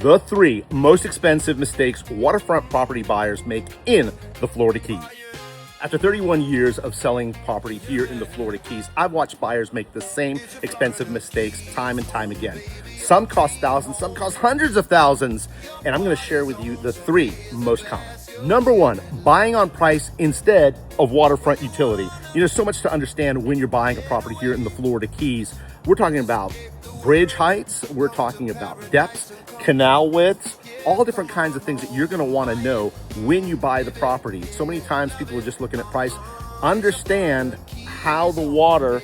the 3 most expensive mistakes waterfront property buyers make in the Florida Keys. After 31 years of selling property here in the Florida Keys, I've watched buyers make the same expensive mistakes time and time again. Some cost thousands, some cost hundreds of thousands, and I'm going to share with you the 3 most common. Number 1, buying on price instead of waterfront utility. There's so much to understand when you're buying a property here in the Florida Keys. We're talking about bridge heights, we're talking about depths, canal widths, all different kinds of things that you're going to want to know when you buy the property. So many times people are just looking at price. Understand how the water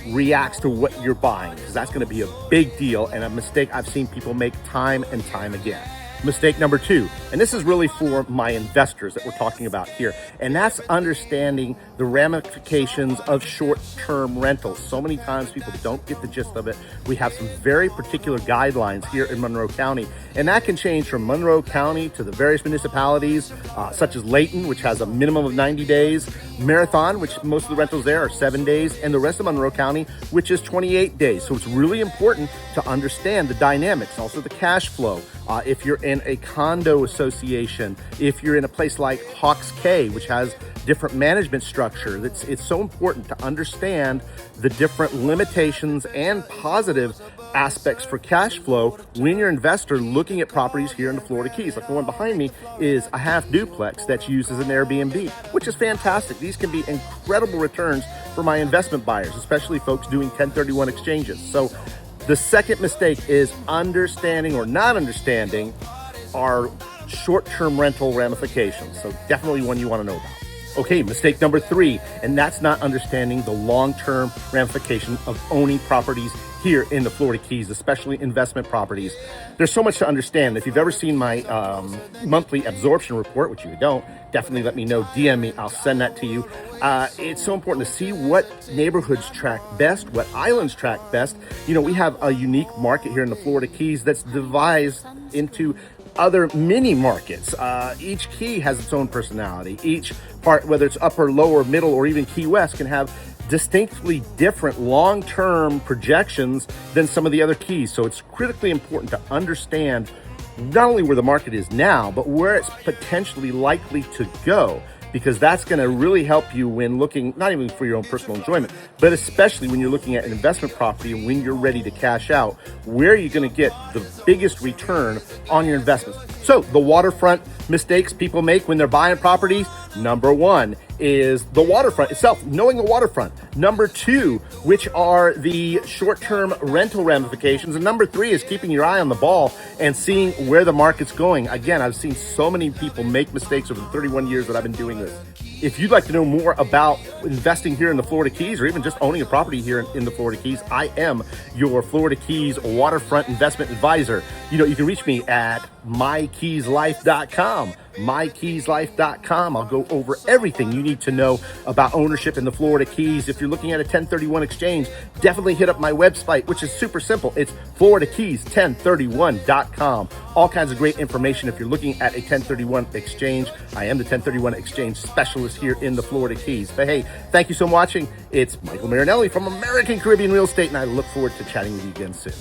reacts to what you're buying, because that's going to be a big deal and a mistake I've seen people make time and time again. Mistake number 2, and this is really for my investors that we're talking about here, and that's understanding the ramifications of short-term rentals. So many times people don't get the gist of it. We have some very particular guidelines here in Monroe County, and that can change from Monroe County to the various municipalities, such as Layton, which has a minimum of 90 days, Marathon, which most of the rentals there are 7 days, and the rest of Monroe County, which is 28 days. So it's really important to understand the dynamics, also the cash flow. If you're in a condo association, if you're in a place like Hawks Cay, which has different management structure, it's so important to understand the different limitations and positive aspects for cash flow when you're an investor looking at properties here in the Florida Keys. Like the one behind me is a half duplex that's used as an Airbnb, which is fantastic. These can be incredible returns for my investment buyers, especially folks doing 1031 exchanges. So the second mistake is understanding or not understanding our short-term rental ramifications. So definitely one you want to know about. Okay, mistake number 3, and that's not understanding the long-term ramification of owning properties here in the Florida Keys, especially investment properties. There's so much to understand. If you've ever seen my monthly absorption report, which you don't, definitely let me know, DM me, I'll send that to you. It's so important to see what neighborhoods track best, what islands track best. We have a unique market here in the Florida Keys that's devised into other mini markets. Each key has its own personality. Each part, whether it's upper, lower, middle, or even Key West, can have distinctly different long-term projections than some of the other keys. So it's critically important to understand not only where the market is now, but where it's potentially likely to go, because that's going to really help you when looking, not even for your own personal enjoyment, but especially when you're looking at an investment property and when you're ready to cash out, where are you going to get the biggest return on your investments? So the waterfront mistakes people make when they're buying properties, number 1 is the waterfront itself, knowing the waterfront. Number 2, which are the short-term rental ramifications. And number 3 is keeping your eye on the ball and seeing where the market's going. Again, I've seen so many people make mistakes over the 31 years that I've been doing this. If you'd like to know more about investing here in the Florida Keys, or even just owning a property here in the Florida Keys, I am your Florida Keys waterfront investment advisor. You can reach me at mykeyslife.com. mykeyslife.com. I'll go over everything you need to know about ownership in the Florida Keys. If you're looking at a 1031 exchange, definitely hit up my website, which is super simple. It's floridakeys1031.com. All kinds of great information if you're looking at a 1031 exchange. I am the 1031 exchange specialist here in the Florida Keys. But hey, thank you so much for watching. It's Michael Marinelli from American Caribbean Real Estate, and I look forward to chatting with you again soon.